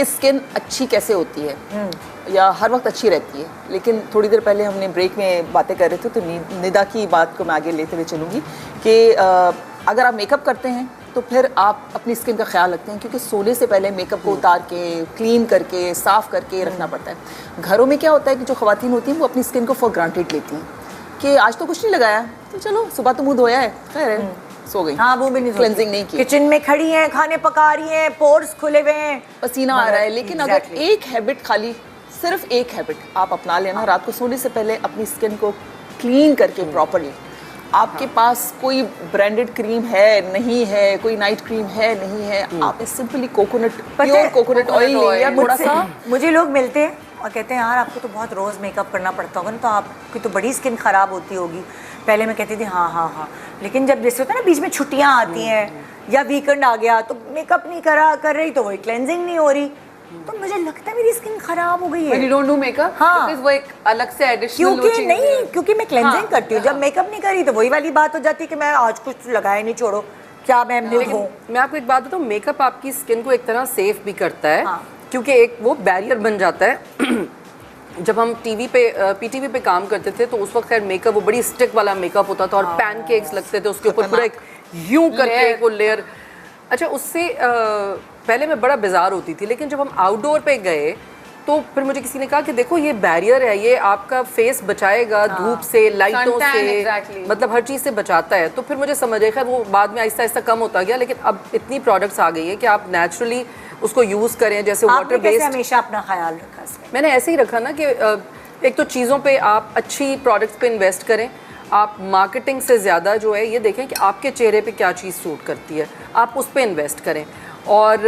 Skin अच्छी कैसे होती है या हर वक्त अच्छी रहती है, लेकिन थोड़ी देर पहले हमने ब्रेक में बातें कर रहे थे तो निदा की बात को मैं आगे लेते हुए चलूँगी कि अगर आप मेकअप करते हैं तो फिर आप अपनी स्किन का ख्याल रखते हैं, क्योंकि सोने से पहले मेकअप को उतार के क्लीन करके साफ़ करके रखना पड़ता है। घरों में क्या होता है कि जो ख़वातीन होती हैं वो अपनी स्किन को फॉर ग्रांटेड लेती हैं कि आज तो कुछ नहीं लगाया तो चलो सुबह तो मुँह धोया है, खैर सो गई। हाँ, वो भी नहीं, क्लेंजिंग नहीं की, किचन में खड़ी हैं, खाने पका रही हैं, पोर्स खुले हुए हैं, पसीना आ रहा है। लेकिन अगर एक हैबिट, खाली सिर्फ एक हैबिट आप अपना लेना, रात को सोने से पहले अपनी स्किन को क्लीन करके प्रॉपरली, आपके पास कोई ब्रांडेड क्रीम है नहीं है, कोई नाइट क्रीम है नहीं है, आपने simply coconut, pure coconut oil लिया थोड़ा सा। मुझे लोग मिलते हैं और कहते हैं यार आपको तो बहुत रोज़ मेकअप करना पड़ता होगा ना, तो आपकी तो बड़ी स्किन ख़राब होती होगी। पहले मैं कहती थी हाँ, लेकिन जब जैसे होता है ना बीच में छुट्टियाँ आती हैं या वीकेंड आ गया तो मेकअप नहीं कर रही तो वही क्लेंजिंग नहीं हो रही, तो मुझे लगता है मेरी स्किन खराब हो गई है। When you don't do makeup, हाँ, because वो एक अलग से एडिशनल क्योंकि मैं क्लेंजिंग करती हूँ, जब मेकअप नहीं करी तो वही वाली बात हो जाती है कि मैं आज कुछ लगाया नहीं, छोड़ो क्या मैं मूड हूँ। मैं आपको एक बात बताऊँ, मेकअप आपकी स्किन को एक तरह सेफ भी करता है, क्योंकि एक वो बैरियर बन जाता है। जब हम टीवी पे पीटीवी पे काम करते थे तो उस वक्त खैर मेकअप वो बड़ी स्टिक वाला मेकअप होता था और पैनकेक्स लगते थे उसके ऊपर, पूरा एक यूं करके वो लेयर। अच्छा, उससे पहले मैं बड़ा बेजार होती थी, लेकिन जब हम आउटडोर पे गए तो फिर मुझे किसी ने कहा कि देखो ये बैरियर है, ये आपका फेस बचाएगा धूप से, लाइटों से, मतलब हर चीज़ से बचाता है। तो फिर मुझे समझ आया, खैर वो बाद में आहिस्ता आहिस्ता कम होता गया, लेकिन अब इतनी प्रोडक्ट्स आ गई हैं कि आप नेचुरली उसको यूज़ करें। जैसे वाटर बेस्ड, हमेशा अपना ख्याल रखा मैंने ऐसे ही रखा ना कि एक तो चीज़ों पे आप अच्छी प्रोडक्ट्स पे इन्वेस्ट करें, आप मार्केटिंग से ज़्यादा जो है ये देखें कि आपके चेहरे पे क्या चीज़ सूट करती है, आप उस पे इन्वेस्ट करें। और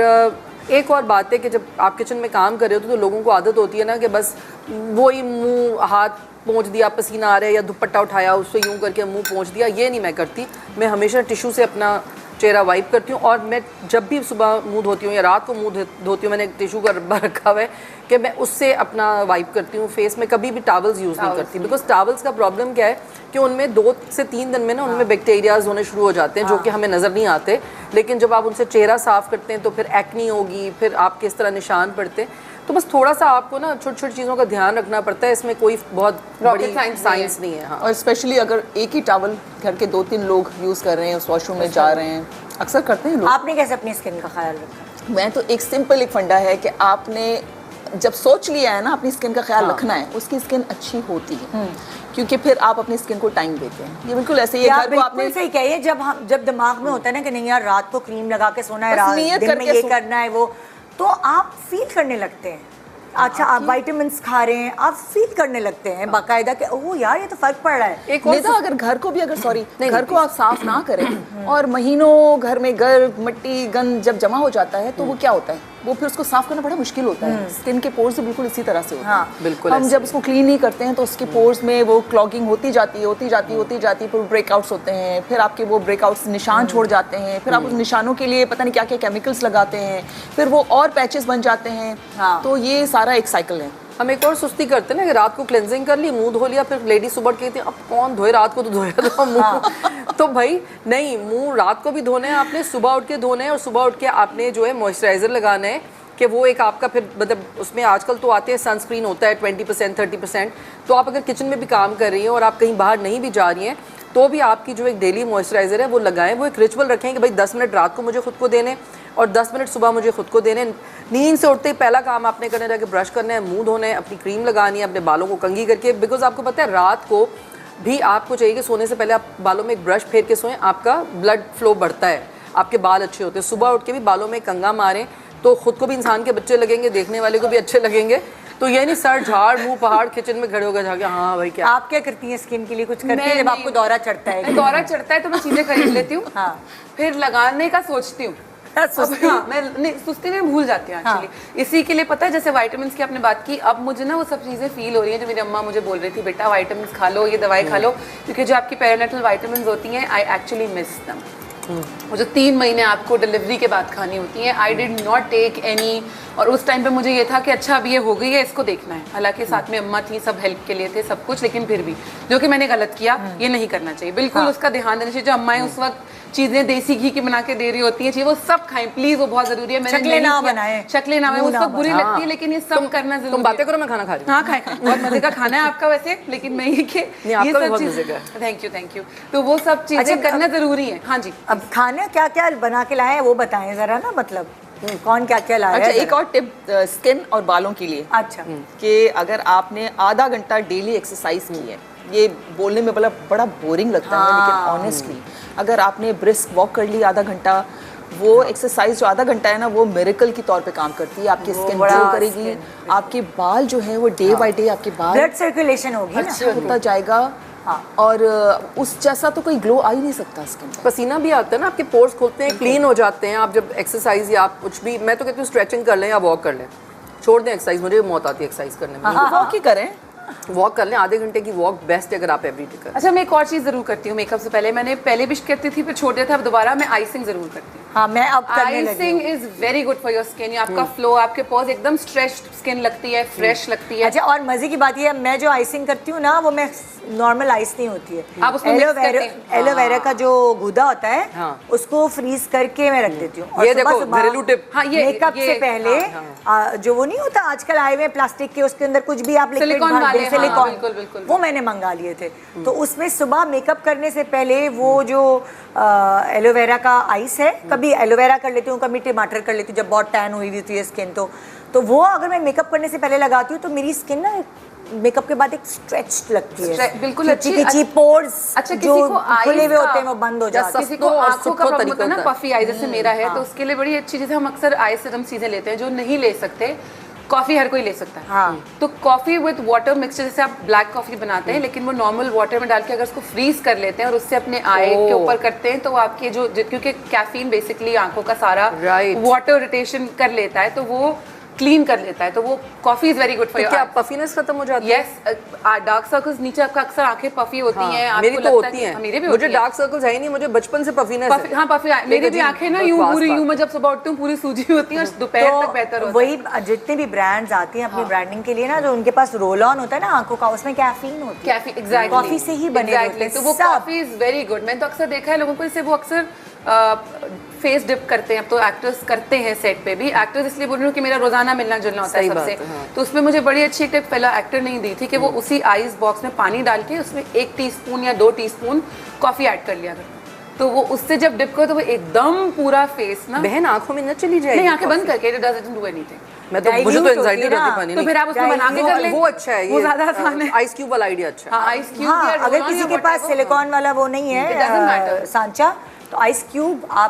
एक और बात है कि जब आप किचन में काम कर रहे हो तो लोगों को आदत होती है ना कि बस वही मुंह हाथ पोंछ दिया, पसीना आ रहा है, या दुपट्टा उठाया उससे यूं करके मुंह पोंछ दिया। ये नहीं मैं करती, मैं हमेशा टिश्यू से अपना चेहरा वाइप करती हूँ। और मैं जब भी सुबह मुंह धोती हूँ या रात को मुंह धोती हूँ, मैंने एक टिश्यू का डब्बा रखा हुआ है कि मैं उससे अपना वाइप करती हूँ फेस में। कभी भी टॉवल्स यूज़ नहीं करती, बिकॉज टॉवल्स का प्रॉब्लम क्या है कि उनमें 2 से 3 दिन में ना उनमें बैक्टीरियाज होने शुरू हो जाते हैं, जो कि हमें नज़र नहीं आते। लेकिन जब आप उनसे चेहरा साफ़ करते हैं तो फिर एक्नी होगी, फिर आपके इस तरह निशान पड़ते हैं। तो बस थोड़ा सा आपको ना छोटी छोटी चीज़ों का ध्यान रखना पड़ता है, इसमें कोई बहुत बड़ी साइंस नहीं है। हाँ, और स्पेशली अगर एक ही टॉवल घर के 2-3 लोग यूज़ कर रहे हैं, उस वॉशरूम में जा रहे हैं, अक्सर करते हैं लोग। आपने कैसे अपनी स्किन का ख्याल रखा? मैं तो एक सिंपल एक फंडा है कि आपने जब सोच लिया है ना अपनी स्किन का ख्याल रखना है, उसकी स्किन अच्छी होती है, क्योंकि फिर आप अपनी स्किन को टाइम देते हैं। ये बिल्कुल ऐसे ही है, घर को आपने सही कही है, जब दिमाग में होता है ना कि नहीं यार रात को क्रीम लगा के सोना है, रात दिन में ये करना है वो, तो आप फील करने लगते हैं। अच्छा, आप विटामिन्स खा रहे हैं, आप फील करने लगते हैं बाकायदा कि ओह यार ये तो फर्क पड़ रहा है। एक निदा, अगर घर को भी घर को आप साफ ना करें और महीनों घर में गर्द मट्टी गंद जब जमा हो जाता है तो वो क्या होता है, वो फिर उसको साफ करना बड़ा मुश्किल होता है। स्किन के पोर्स भी बिल्कुल इसी तरह से होते हैं। बिल्कुल हम जब उसको क्लीन नहीं करते हैं तो उसके पोर्स में वो क्लॉगिंग होती जाती है, फिर ब्रेकआउट्स होते हैं, फिर आपके वो ब्रेकआउट्स निशान छोड़ जाते हैं, फिर आप उस निशानों के लिए पता नहीं क्या क्या केमिकल्स लगाते हैं, फिर वो और पैचेस बन जाते हैं। तो ये सारा एक साइकिल है। हम एक और सुस्ती करते हैं ना कि रात को क्लेंजिंग कर ली, मुंह धो लिया, फिर लेडी सुबह कहती है अब कौन धोए, रात को तो धोया था मुंह। तो भाई नहीं, मुंह रात को भी धोने हैं आपने, सुबह उठ के धोने हैं, और सुबह उठ के आपने जो है मॉइस्चराइज़र लगाना है कि वो एक आपका फिर मतलब उसमें आजकल तो आते हैं सनस्क्रीन होता है 20% 30%। तो आप अगर किचन में भी काम कर रही हैं और आप कहीं बाहर नहीं भी जा रही हैं तो भी आपकी जो एक डेली मॉइस्चराइज़र है वो लगाएं। वो एक रिचुअल रखें कि भाई 10 मिनट रात को मुझे खुद को देने और 10 मिनट सुबह मुझे खुद को देने। नींद से उठते ही पहला काम आपने करना है जाके ब्रश करना है, मुंह धोना है, अपनी क्रीम लगानी है, अपने बालों को कंघी करके। बिकॉज आपको पता है रात को भी आपको चाहिए कि सोने से पहले आप बालों में एक ब्रश फेर के सोएं, आपका ब्लड फ्लो बढ़ता है, आपके बाल अच्छे होते हैं। सुबह उठ के भी बालों में कंघा मारें तो खुद को भी इंसान के बच्चे लगेंगे, देखने वाले को भी अच्छे लगेंगे। तो ये नहीं सर झाड़ मुंह पहाड़ किचन में खड़े होकर जाके हाँ भाई क्या। आप क्या करती हैं स्किन के लिए, कुछ करती हैं जब आपको दौरा चढ़ता है? दौरा चढ़ता है तो मैं चीज़ें खरीद लेती हूँ, फिर लगाने का सोचती हूँ। मैं नहीं, सुस्ती में भूल जाती हूँ एक्चुअली। इसी के लिए पता है, जैसे विटामिन्स की आपने बात की, अब मुझे ना वो सब चीज़ें फील हो रही हैं जो मेरी अम्मा मुझे बोल रही थी, बेटा विटामिन्स खा लो, ये दवाई खा लो, क्योंकि जो आपकी पेरिनेटल विटामिन्स होती हैं आई एक्चुअली मिस दम। वो जो 3 महीने आपको डिलीवरी के बाद खानी होती हैं, I did not take any. और उस टाइम पे मुझे ये था कि अच्छा अब ये हो गई है, इसको देखना है। हालांकि साथ में अम्मा थी, सब हेल्प के लिए थे, सब कुछ, लेकिन फिर भी जो कि मैंने गलत किया, ये नहीं करना चाहिए। बिल्कुल उसका ध्यान देना चाहिए। जो अम्माएं उस वक्त चीजें देसी घी की बना के दे रही होती हैं चीजें, वो सब खाएं प्लीज, वो बहुत जरूरी है। शक्लें ना बनाएं, शक्लें ना बनाएं, वो सब बुरी हाँ। लगती है, लेकिन ये सब करना जरूरी है। तुम बातें करो, मैं खाना खा रही हूँ। हाँ खाएं, बहुत मजे का खाना है आपका वैसे, लेकिन मैं ये कि आपका ये भी सब बहुत चीज, मजे का है। थैंक यू तो वो सब चीजें करना जरूरी है। हाँ जी, अब खाना क्या क्या बना के लाए हैं वो बताएं जरा ना, मतलब कौन क्या क्या लाया अच्छा है एक जरा। और टिप स्किन और बालों के लिए अच्छा कि अगर आपने आधा घंटा डेली एक्सरसाइज की है, ये बोलने में बड़ा बोरिंग लगता है, लेकिन ऑनेस्टली अगर आपने ब्रिस्क वॉक कर ली आधा घंटा, वो एक्सरसाइज जो आधा घंटा है ना, वो मिरेकल की तौर पे काम करती है। आपकी स्किन ग्लो करेगी, आपके बाल जो है वो डे बाय डे आपके बाल ब्लड सर्कुलेशन होगी ना। अच्छा होता जाएगा। और उस जैसा तो कोई ग्लो आ ही नहीं सकता स्किन पे। पसीना भी आता है ना, आपके पोर्स खुलते हैं, क्लीन हो जाते हैं। आप जब एक्सरसाइज या आप कुछ भी, मैं तो कहती हूँ स्ट्रेचिंग कर लें या वॉक कर लें, छोड़ दें एक्सरसाइज, मुझे मौत आती है एक्सरसाइज करने में। वॉक ही करें, वॉक कर लें, आधे घंटे की वॉक बेस्ट है अगर आप एवरीडे करें। अच्छा मैं एक और चीज जरूर करती हूँ मेकअप से पहले, मैंने पहले भी करती थी फिर छोड़ दिया था, अब दोबारा मैं आइसिंग जरूर करती हूँ। हाँ मैं अब करने लगी icing is very good for your skin, आपका फ्लो, आपके पोर्स एकदम स्ट्रेच्ड स्किन लगती है, फ्रेश लगती है। अच्छा और मजे की बात ये है, मैं जो आइसिंग करती हूँ ना, वो मैं नॉर्मल आइस नहीं होती है, आप उसमें mix करते हैं। एलोवेरा का जो गूदा होता है हाँ। उसको फ्रीज करके मैं रख देती हूँ। और ये सुबह देखो, सुबह घरेलू टिप। हाँ, ये मेकअप से पहले जो वो नहीं होता आजकल आए हुए प्लास्टिक के, उसके अंदर कुछ भी आप लिक्विड सिलिकॉन भर वाले, दें, हाँ, सिलिकॉन, बिल्कुल, बिल्कुल। वो मैंने मंगा लिए थे। तो उसमें सुबह मेकअप करने से पहले वो जो एलोवेरा का आइस है, कभी एलोवेरा कर लेती हूँ, कभी टमाटर कर लेती हूँ, जब बहुत टैन हुई होती है स्किन, तो वो अगर मैं मेकअप करने से पहले लगाती हूँ तो मेरी स्किन ना मेकअप के बाद एक स्ट्रेच्ड लगती है, बिल्कुल खिंची अच्छी। खिंची पोर्स अच्छा जो किसी को खुले हुए eyes होते हैं वो बंद हो या जाते हैं। किसी को और आंखों का सुखो प्रॉब्लम होता है ना, तरीका पफी आई जैसे मेरा है, तो उसके लिए बड़ी अच्छी चीज़ है, हम अक्सर आई सीरम चीजें लेते हैं जो नहीं ले सकते। कॉफी हर कोई ले सकता है, हाँ। तो कॉफी विद वाटर मिक्सचर, जैसे आप ब्लैक कॉफी बनाते हैं लेकिन वो नॉर्मल वाटर में डाल के अगर उसको फ्रीज कर लेते हैं और उससे अपने आई के ऊपर करते हैं, तो आपके जो क्योंकि कैफीन बेसिकली आंखों का सारा वाटर रिटेशन कर लेता है, तो वो क्लीन कर लेता है, तो वो coffee is very good for your. क्या पफीनेस खत्म हो जाती है? यस, डार्क सर्कल्स नीचे आपका अक्सर आंखें पफी होती हैं, आपको मेरी तो लगता होती है हैं, मेरे भी मुझे होती हैं। डार्क सर्कल्स है ही नहीं, मुझे बचपन से पफीनेस है। हाँ पफी, मेरी भी आंखें ना यूं पूरी यूं, मैं जब सुबह उठती हूँ पूरी सूजी होती है और दोपहर तक बेहतर होता है। वही जितने भी ब्रांड्स आती हैं अपनी ब्रांडिंग के लिए ना, जो उनके पास रोल ऑन होता है ना आंखों का, उसमें कैफीन होती है, कैफी एग्जैक्टली, कॉफी से ही बने होते हैं तो वो सब। Coffee is very good. मैंने तो अक्सर देखा है लोगों को, इससे वो अक्सर फेस डिप करते हैं, अब तो एक्टर्स करते हैं सेट पे भी, एक्टर्स इसलिए बोल रही हूँ कि मेरा रोजाना मिलना जुलना होता है सही सबसे, बात है, हाँ। तो उसमें मुझे बड़ी अच्छी एक टिप पहला एक्टर ने दी थी कि वो उसी आइस बॉक्स में पानी डाल के उसमें 1 टीस्पून या 2 टीस्पून कॉफी ऐड कर लिया करो, तो वो उससे जब डिप करो तो वो एकदम पूरा फेस ना, बहन आंखों में न चली जाएगी। नहीं आंखें बंद करके, इट डजंट डू एनीथिंग। मैं तो, मुझे तो Dilute एंजाइटी होती है रहती ना, पानी तो फिर आप उसको बना के कर लें, वो अच्छा है, वो ज्यादा आसान है। आइस क्यूब वाला आइडिया अच्छा है। हाँ आइस क्यूब, हाँ, अगर किसी के पास सिलिकॉन वाला वो नहीं It doesn't है matter. सांचा, तो आइस क्यूब आप